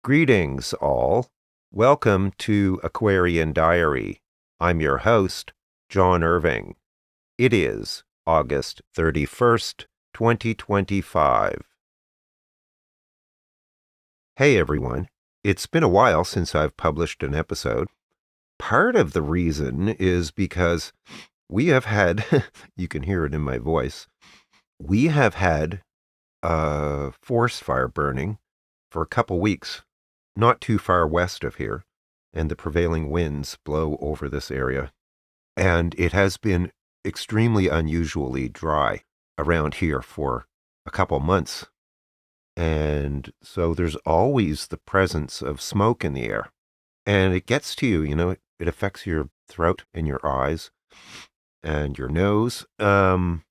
Greetings, all. Welcome to Aquarian Diary. I'm your host, John Irving. It is August 31st, 2025. Hey, everyone. It's been a while since I've published an episode. Part of the reason is because we have had, you can hear it in my voice, we have had a forest fire burning for a couple weeks, not too far west of here, and the prevailing winds blow over this area. And it has been extremely unusually dry around here for a couple months. And so there's always the presence of smoke in the air. And it gets to you, it affects your throat and your eyes and your nose. And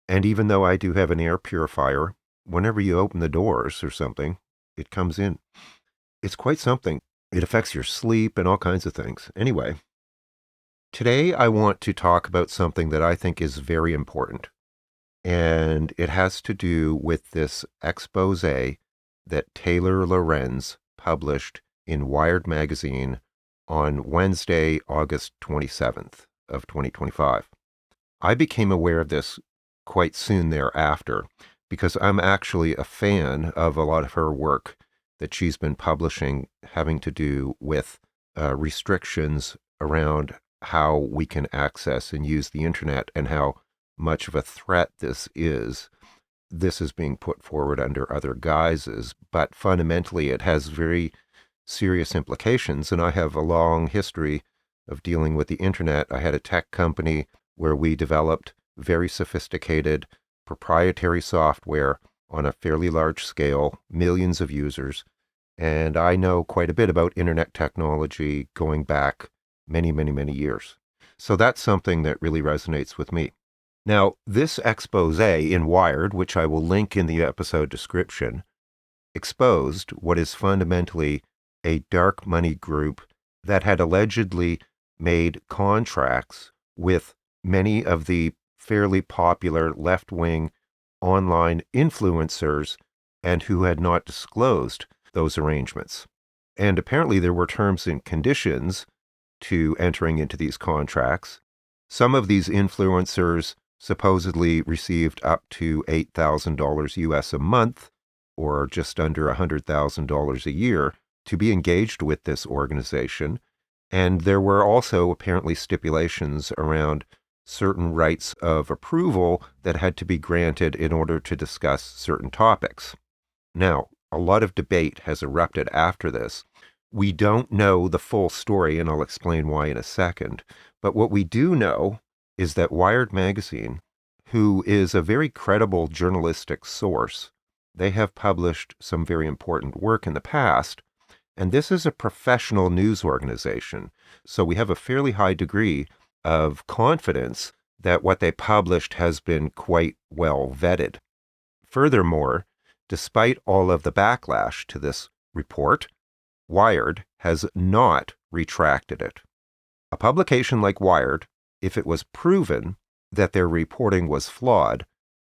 even though I do have an air purifier, whenever you open the doors or something, it comes in. It's quite something. It affects your sleep and all kinds of things. Anyway, today I want to talk about something that I think is very important. And it has to do with this exposé that Taylor Lorenz published in Wired magazine on Wednesday, August 27th of 2025. I became aware of this quite soon thereafter because I'm actually a fan of a lot of her work that she's been publishing having to do with restrictions around how we can access and use the internet and how much of a threat this is. This is being put forward under other guises, but fundamentally it has very serious implications, and I have a long history of dealing with the internet. I had a tech company where we developed very sophisticated proprietary software on a fairly large scale, millions of users, and I know quite a bit about internet technology going back many, many, many years. So that's something that really resonates with me. Now, this expose in Wired, which I will link in the episode description, exposed what is fundamentally a dark money group that had allegedly made contracts with many of the fairly popular left-wing online influencers and who had not disclosed those arrangements. And apparently there were terms and conditions to entering into these contracts. Some of these influencers supposedly received up to $8,000 US a month, or just under $100,000 a year, to be engaged with this organization. And there were also apparently stipulations around certain rights of approval that had to be granted in order to discuss certain topics. Now, a lot of debate has erupted after this. We don't know the full story, and I'll explain why in a second. But what we do know is that Wired magazine, who is a very credible journalistic source, they have published some very important work in the past, and this is a professional news organization. So we have a fairly high degree of confidence that what they published has been quite well vetted. Furthermore, despite all of the backlash to this report, Wired has not retracted it. A publication like Wired, if it was proven that their reporting was flawed,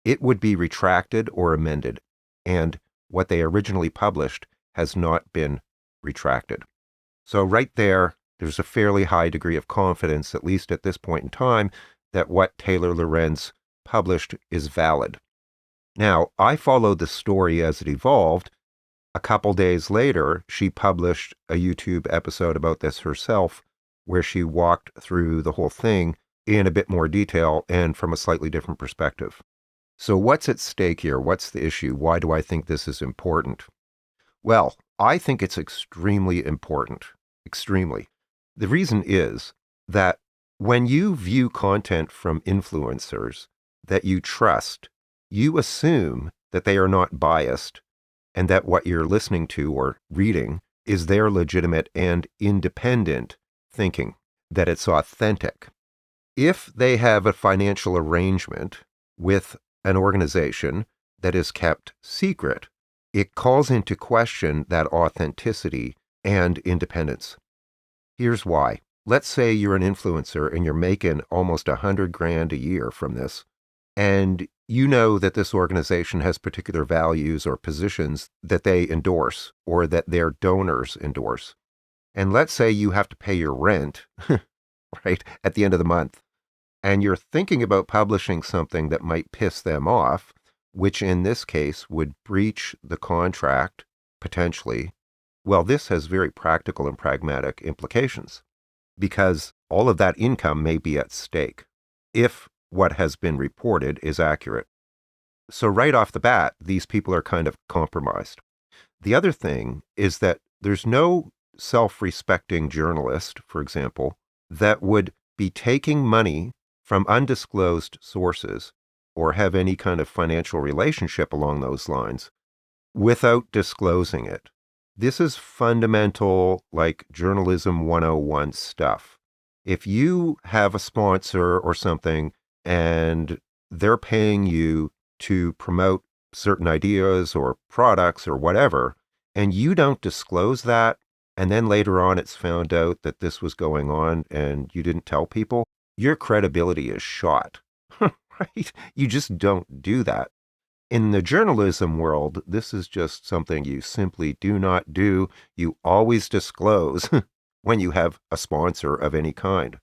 it would be retracted or amended, and what they originally published has not been retracted. So right there's a fairly high degree of confidence, at least at this point in time, that what Taylor Lorenz published is valid. Now, I followed the story as it evolved. A couple days later, she published a YouTube episode about this herself, where she walked through the whole thing in a bit more detail and from a slightly different perspective. So what's at stake here? What's the issue? Why do I think this is important? Well, I think it's extremely important. Extremely. The reason is that when you view content from influencers that you trust, you assume that they are not biased and that what you're listening to or reading is their legitimate and independent thinking, that it's authentic. If they have a financial arrangement with an organization that is kept secret, it calls into question that authenticity and independence. Here's why. Let's say you're an influencer and you're making almost $100,000 a year from this, and you know that this organization has particular values or positions that they endorse or that their donors endorse. And let's say you have to pay your rent, right, at the end of the month, and you're thinking about publishing something that might piss them off, which in this case would breach the contract potentially. Well, this has very practical and pragmatic implications because all of that income may be at stake if what has been reported is accurate. So, right off the bat, these people are kind of compromised. The other thing is that there's no self respecting journalist, for example, that would be taking money from undisclosed sources or have any kind of financial relationship along those lines without disclosing it. This is fundamental, like journalism 101 stuff. If you have a sponsor or something and they're paying you to promote certain ideas or products or whatever, and you don't disclose that, and then later on it's found out that this was going on and you didn't tell people, your credibility is shot, right? You just don't do that. In the journalism world, this is just something you simply do not do. You always disclose when you have a sponsor of any kind.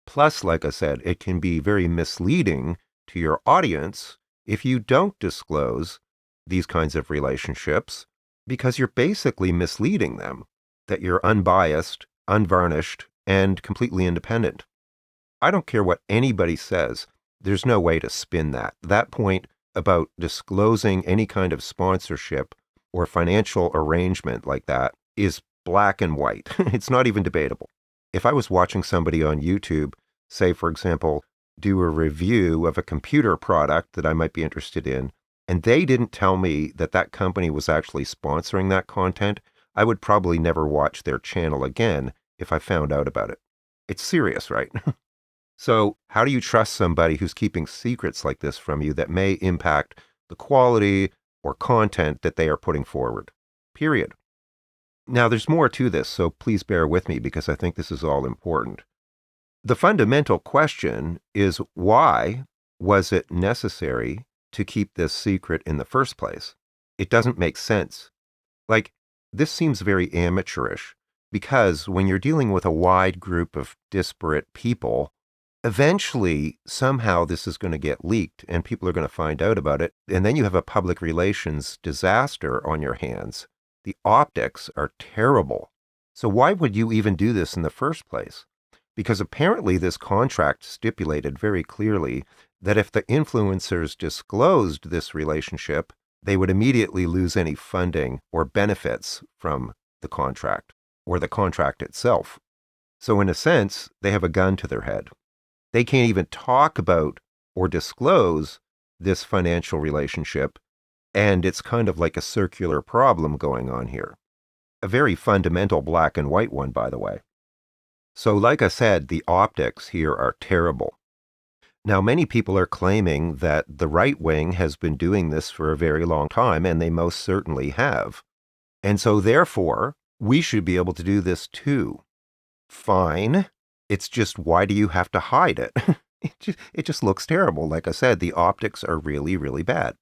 Plus, like I said, it can be very misleading to your audience if you don't disclose these kinds of relationships because you're basically misleading them that you're unbiased, unvarnished, and completely independent. I don't care what anybody says. There's no way to spin that. That point about disclosing any kind of sponsorship or financial arrangement like that is black and white. It's not even debatable. If I was watching somebody on YouTube, say, for example, do a review of a computer product that I might be interested in, and they didn't tell me that that company was actually sponsoring that content, I would probably never watch their channel again if I found out about it. It's serious, right? So, how do you trust somebody who's keeping secrets like this from you that may impact the quality or content that they are putting forward? Period. Now, there's more to this, so please bear with me because I think this is all important. The fundamental question is why was it necessary to keep this secret in the first place? It doesn't make sense. Like, this seems very amateurish because when you're dealing with a wide group of disparate people, eventually, somehow this is going to get leaked and people are going to find out about it. And then you have a public relations disaster on your hands. The optics are terrible. So why would you even do this in the first place? Because apparently this contract stipulated very clearly that if the influencers disclosed this relationship, they would immediately lose any funding or benefits from the contract or the contract itself. So in a sense, they have a gun to their head. They can't even talk about or disclose this financial relationship, and it's kind of like a circular problem going on here. A very fundamental black and white one, by the way. So like I said, the optics here are terrible. Now, many people are claiming that the right wing has been doing this for a very long time, and they most certainly have. And so therefore, we should be able to do this too. Fine. It's just, why do you have to hide it? It just looks terrible. Like I said, the optics are really, really bad.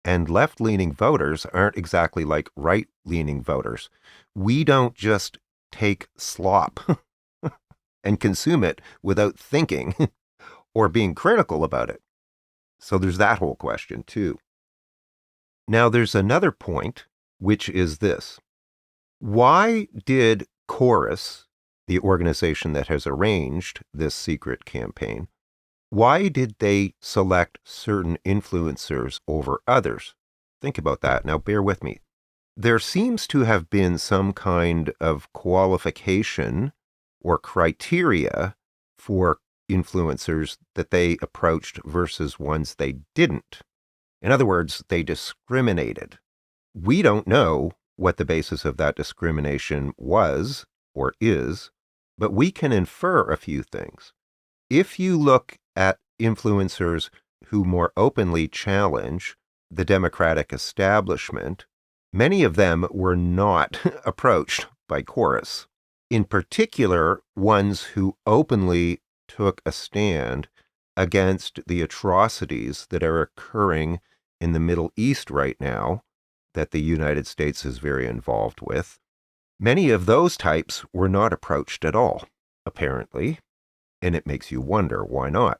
And left-leaning voters aren't exactly like right-leaning voters. We don't just take slop and consume it without thinking or being critical about it. So there's that whole question too. Now there's another point, which is this. Why did Cowardice, the organization that has arranged this secret campaign, why did they select certain influencers over others? Think about that. Now, bear with me. There seems to have been some kind of qualification or criteria for influencers that they approached versus ones they didn't. In other words, they discriminated. We don't know what the basis of that discrimination was or is, but we can infer a few things. If you look at influencers who more openly challenge the Democratic establishment, many of them were not approached by Cowardice. In particular, ones who openly took a stand against the atrocities that are occurring in the Middle East right now that the United States is very involved with. Many of those types were not approached at all, apparently, and it makes you wonder why not.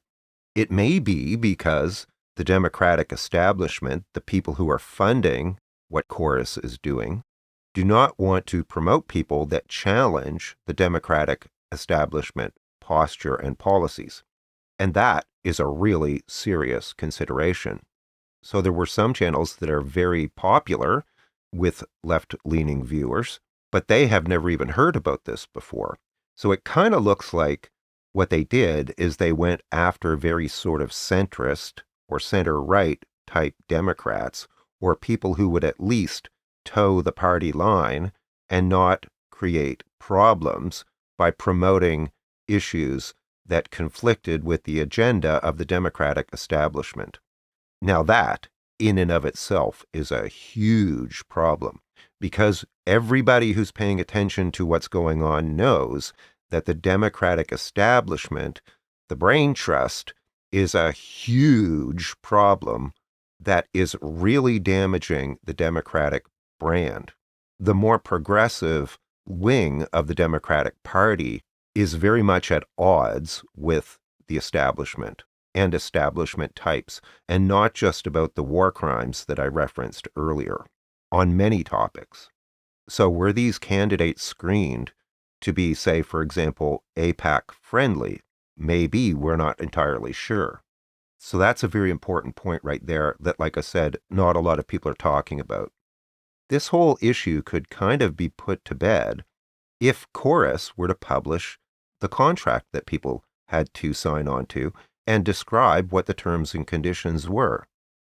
It may be because the Democratic establishment, the people who are funding what Cowardice is doing, do not want to promote people that challenge the Democratic establishment posture and policies. And that is a really serious consideration. So there were some channels that are very popular with left-leaning viewers, but they have never even heard about this before. So it kind of looks like what they did is they went after very sort of centrist or center-right type Democrats, or people who would at least toe the party line and not create problems by promoting issues that conflicted with the agenda of the Democratic establishment. Now that, in and of itself, is a huge problem, because everybody who's paying attention to what's going on knows that the Democratic establishment, the brain trust, is a huge problem that is really damaging the Democratic brand. The more progressive wing of the Democratic Party is very much at odds with the establishment and establishment types, and not just about the war crimes that I referenced earlier, on many topics. So were these candidates screened to be, say, for example, AIPAC friendly? Maybe, we're not entirely sure. So that's a very important point right there that, like I said, not a lot of people are talking about. This whole issue could kind of be put to bed if Cowardice were to publish the contract that people had to sign on to and describe what the terms and conditions were.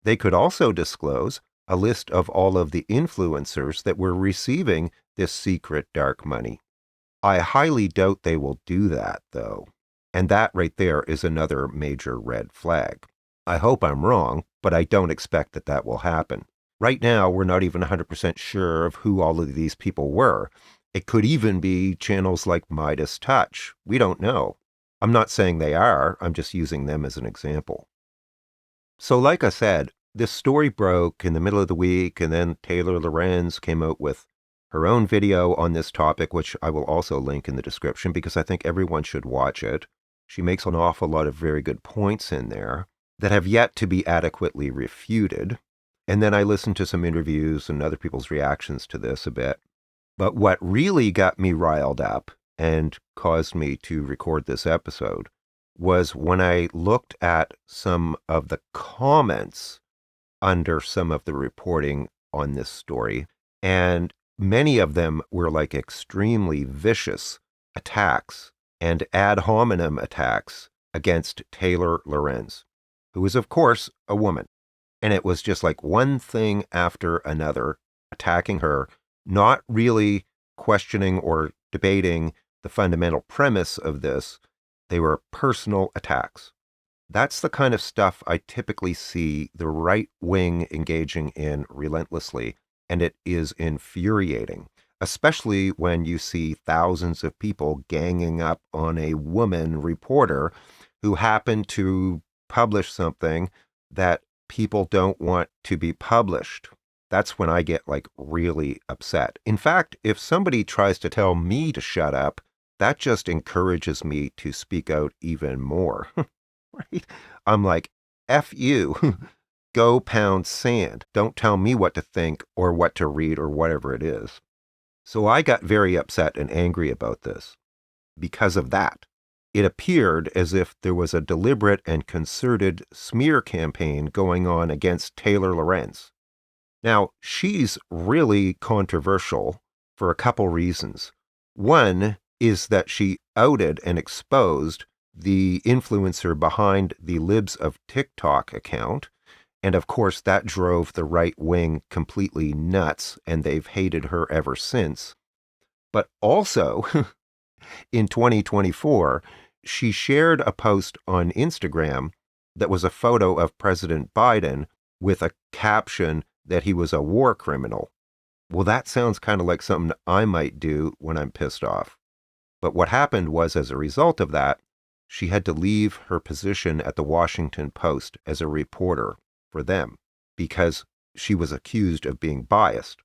They could also disclose a list of all of the influencers that were receiving this secret dark money. I highly doubt they will do that, though. And that right there is another major red flag. I hope I'm wrong, but I don't expect that that will happen. Right now, we're not even 100% sure of who all of these people were. It could even be channels like Midas Touch. We don't know. I'm not saying they are. I'm just using them as an example. So like I said, this story broke in the middle of the week, and then Taylor Lorenz came out with her own video on this topic, which I will also link in the description because I think everyone should watch it. She makes an awful lot of very good points in there that have yet to be adequately refuted. And then I listened to some interviews and other people's reactions to this a bit. But what really got me riled up and caused me to record this episode was when I looked at some of the comments under some of the reporting on this story, and many of them were like extremely vicious attacks and ad hominem attacks against Taylor Lorenz, who is, of course, a woman. And it was just like one thing after another attacking her, not really questioning or debating the fundamental premise of this. They were personal attacks. That's the kind of stuff I typically see the right wing engaging in relentlessly, and it is infuriating, especially when you see thousands of people ganging up on a woman reporter who happened to publish something that people don't want to be published. That's when I get like really upset. In fact, if somebody tries to tell me to shut up, that just encourages me to speak out even more. Right? I'm like, F you, go pound sand. Don't tell me what to think or what to read or whatever it is. So I got very upset and angry about this. Because of that, it appeared as if there was a deliberate and concerted smear campaign going on against Taylor Lorenz. Now, she's really controversial for a couple reasons. One is that she outed and exposed the influencer behind the Libs of TikTok account. And of course, that drove the right wing completely nuts, and they've hated her ever since. But also, in 2024, she shared a post on Instagram that was a photo of President Biden with a caption that he was a war criminal. Well, that sounds kind of like something I might do when I'm pissed off. But what happened was, as a result of that, she had to leave her position at the Washington Post as a reporter for them because she was accused of being biased.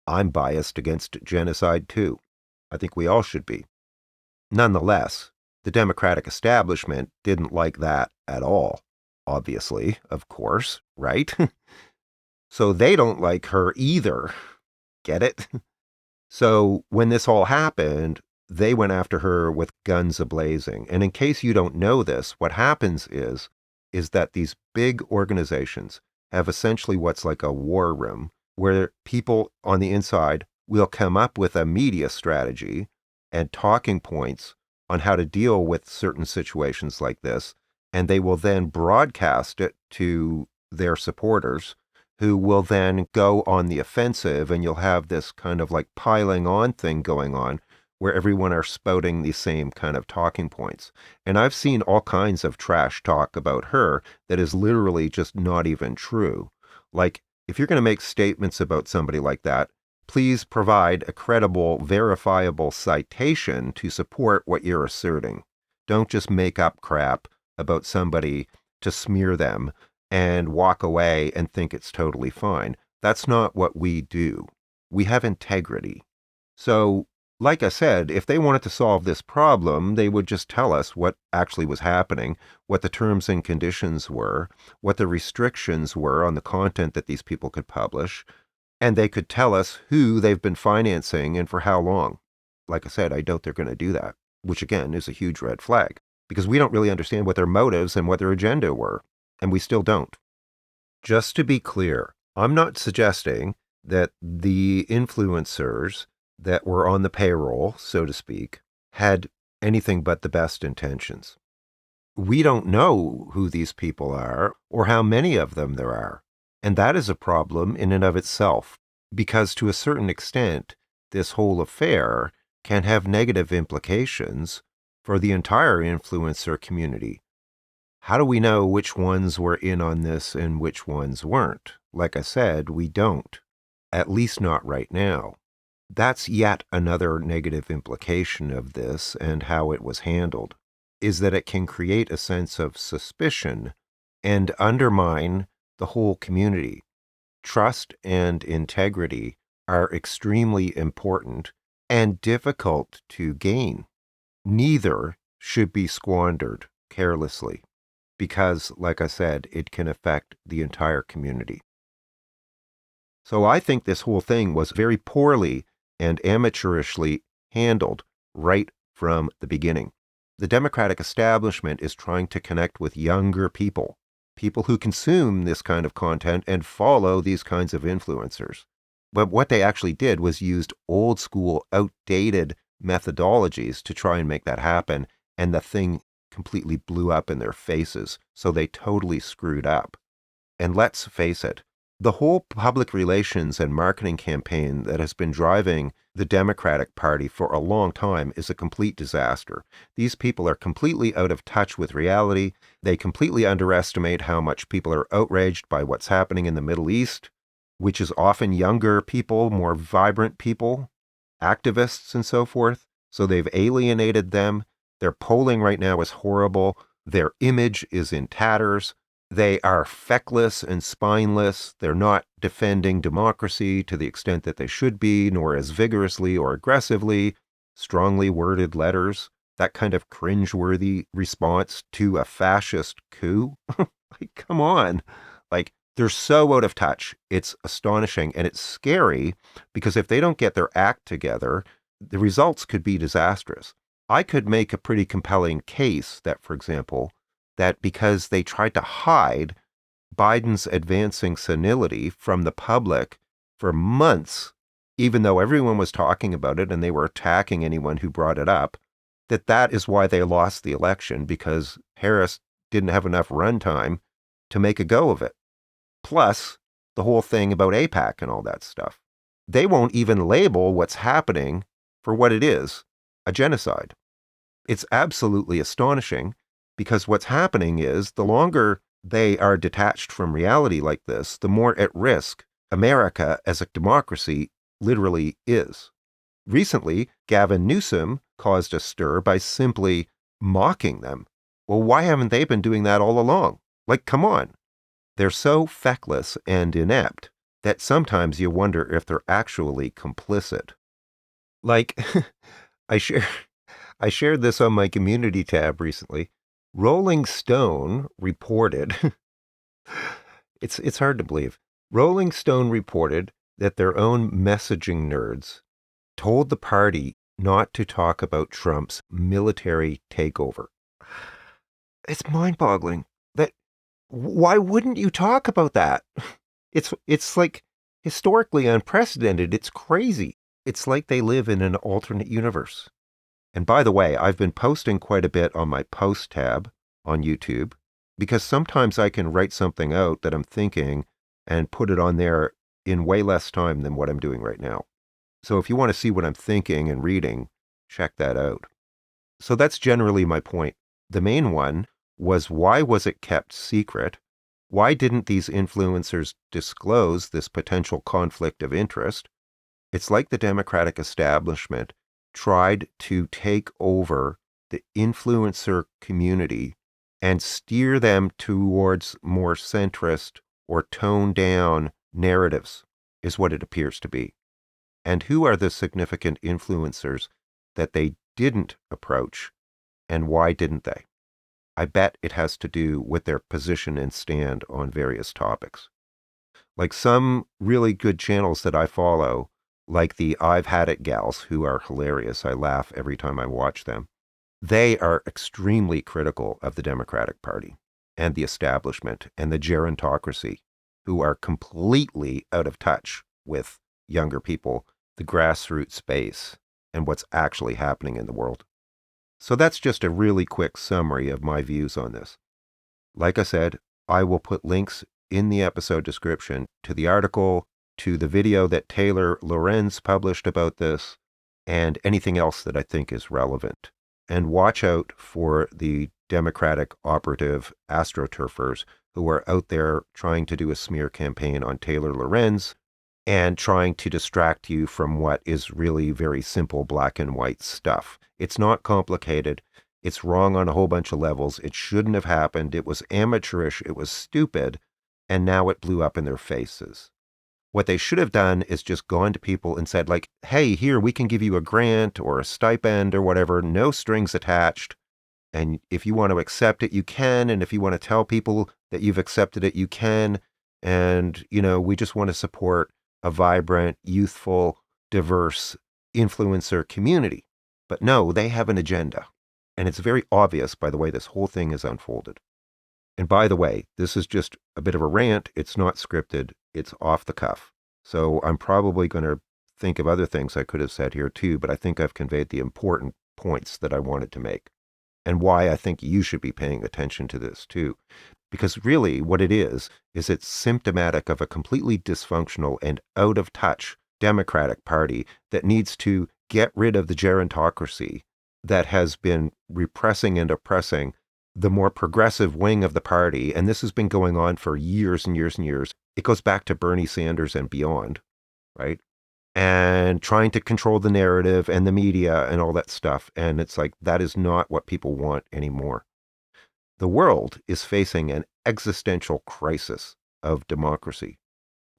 I'm biased against genocide too. I think we all should be. Nonetheless, the Democratic establishment didn't like that at all. Obviously, of course, right? So they don't like her either. Get it? So when this all happened, they went after her with guns a-blazing. And in case you don't know this, what happens is that these big organizations have essentially what's like a war room where people on the inside will come up with a media strategy and talking points on how to deal with certain situations like this. And they will then broadcast it to their supporters, who will then go on the offensive, and you'll have this kind of like piling on thing going on where everyone are spouting the same kind of talking points. And I've seen all kinds of trash talk about her that is literally just not even true. Like, if you're going to make statements about somebody like that, please provide a credible, verifiable citation to support what you're asserting. Don't just make up crap about somebody to smear them and walk away and think it's totally fine. That's not what we do. We have integrity. So, like I said, if they wanted to solve this problem, they would just tell us what actually was happening, what the terms and conditions were, what the restrictions were on the content that these people could publish, and they could tell us who they've been financing and for how long. Like I said, I doubt they're going to do that, which again is a huge red flag, because we don't really understand what their motives and what their agenda were. And we still don't. Just to be clear, I'm not suggesting that the influencers that were on the payroll, so to speak, had anything but the best intentions. We don't know who these people are or how many of them there are. And that is a problem in and of itself, because to a certain extent, this whole affair can have negative implications for the entire influencer community. How do we know which ones were in on this and which ones weren't? Like I said, we don't. At least not right now. That's yet another negative implication of this and how it was handled, is that it can create a sense of suspicion and undermine the whole community. Trust and integrity are extremely important and difficult to gain. Neither should be squandered carelessly, because, like I said, it can affect the entire community. So I think this whole thing was very poorly and amateurishly handled right from the beginning. The Democratic establishment is trying to connect with younger people, people who consume this kind of content and follow these kinds of influencers. But what they actually did was used old school, outdated methodologies to try and make that happen, and the thing completely blew up in their faces, so they totally screwed up. And let's face it, the whole public relations and marketing campaign that has been driving the Democratic Party for a long time is a complete disaster. These people are completely out of touch with reality. They completely underestimate how much people are outraged by what's happening in the Middle East, which is often younger people, more vibrant people, activists and so forth. So they've alienated them. Their polling right now is horrible. Their image is in tatters. They are feckless and spineless. They're not defending democracy to the extent that they should be, nor as vigorously or aggressively. Strongly worded letters, that kind of cringeworthy response to a fascist coup. Like, come on. Like, they're so out of touch. It's astonishing, and it's scary, because if they don't get their act together, the results could be disastrous. I could make a pretty compelling case that, for example, that because they tried to hide Biden's advancing senility from the public for months, even though everyone was talking about it and they were attacking anyone who brought it up, that is why they lost the election, because Harris didn't have enough runtime to make a go of it. Plus, the whole thing about AIPAC and all that stuff. They won't even label what's happening for what it is, a genocide. It's absolutely astonishing, because what's happening is the longer they are detached from reality like this, the more at risk America as a democracy literally is. Recently, Gavin Newsom caused a stir by simply mocking them, Well, why haven't they been doing that all along? Like, come on. They're so feckless and inept that sometimes you wonder if they're actually complicit. Like, I share I shared this on my community tab recently. Rolling Stone reported, it's hard to believe. Rolling Stone reported that their own messaging nerds told the party not to talk about Trump's military takeover. It's mind-boggling that why wouldn't you talk about that? It's like historically unprecedented. It's crazy. It's like they live in an alternate universe. And by the way, I've been posting quite a bit on my post tab on YouTube because sometimes I can write something out that I'm thinking and put it on there in way less time than what I'm doing right now. So if you want to see what I'm thinking and reading, check that out. So that's generally my point. The main one was, why was it kept secret? Why didn't these influencers disclose this potential conflict of interest? It's like the Democratic establishment tried to take over the influencer community and steer them towards more centrist or toned down narratives, is what it appears to be. And who are the significant influencers that they didn't approach, and why didn't they? I bet it has to do with their position and stand on various topics. Like some really good channels that I follow, like the I've Had It gals, who are hilarious. I laugh every time I watch them. They are extremely critical of the Democratic Party and the establishment and the gerontocracy, who are completely out of touch with younger people, the grassroots base, and what's actually happening in the world. So that's just a really quick summary of my views on this. Like I said, I will put links in the episode description to the article, to the video that Taylor Lorenz published about this, and anything else that I think is relevant. And watch out for the Democratic operative astroturfers who are out there trying to do a smear campaign on Taylor Lorenz and trying to distract you from what is really very simple black and white stuff. It's not complicated. It's wrong on a whole bunch of levels. It shouldn't have happened. It was amateurish. It was stupid. And now it blew up in their faces. What they should have done is just gone to people and said, like, hey, here, we can give you a grant or a stipend or whatever, no strings attached. And if you want to accept it, you can. And if you want to tell people that you've accepted it, you can. And, we just want to support a vibrant, youthful, diverse influencer community. But no, they have an agenda. And it's very obvious by the way this whole thing is unfolded. And by the way, this is just a bit of a rant. It's not scripted. It's off the cuff. So I'm probably going to think of other things I could have said here too, but I think I've conveyed the important points that I wanted to make and why I think you should be paying attention to this too. Because really what it is it's symptomatic of a completely dysfunctional and out of touch Democratic Party that needs to get rid of the gerontocracy that has been repressing and oppressing the more progressive wing of the party. And this has been going on for years and years and years. It goes back to Bernie Sanders and beyond, right? And trying to control the narrative and the media and all that stuff. And it's like, that is not what people want anymore. The world is facing an existential crisis of democracy.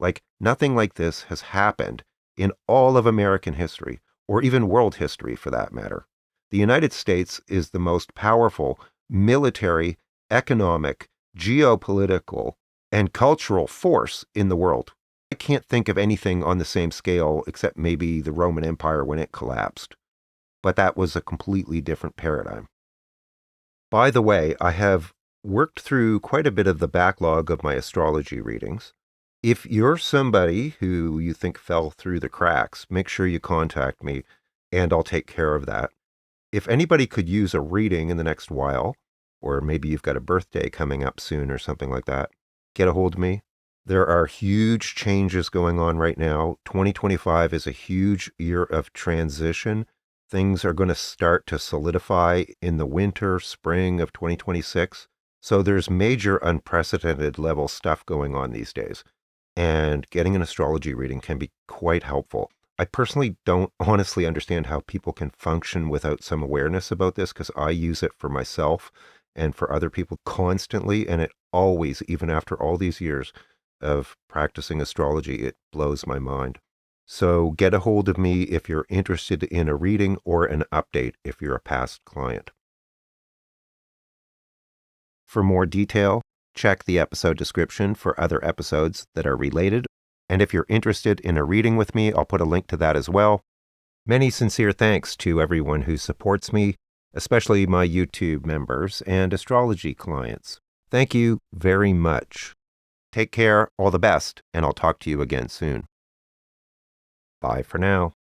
Like nothing like this has happened in all of American history, or even world history for that matter. The United States is the most powerful military, economic, geopolitical, and cultural force in the world. I can't think of anything on the same scale except maybe the Roman Empire when it collapsed. But that was a completely different paradigm. By the way, I have worked through quite a bit of the backlog of my astrology readings. If you're somebody who you think fell through the cracks, make sure you contact me and I'll take care of that. If anybody could use a reading in the next while, or maybe you've got a birthday coming up soon or something like that, get a hold of me. There are huge changes going on right now. 2025 is a huge year of transition. Things are going to start to solidify in the winter, spring of 2026. So there's major unprecedented level stuff going on these days. And getting an astrology reading can be quite helpful. I personally don't honestly understand how people can function without some awareness about this because I use it for myself and for other people constantly. And it always, even after all these years of practicing astrology, it blows my mind. So get a hold of me if you're interested in a reading or an update if you're a past client. For more detail, check the episode description for other episodes that are related. And if you're interested in a reading with me, I'll put a link to that as well. Many sincere thanks to everyone who supports me, especially my YouTube members and astrology clients. Thank you very much. Take care, all the best, and I'll talk to you again soon. Bye for now.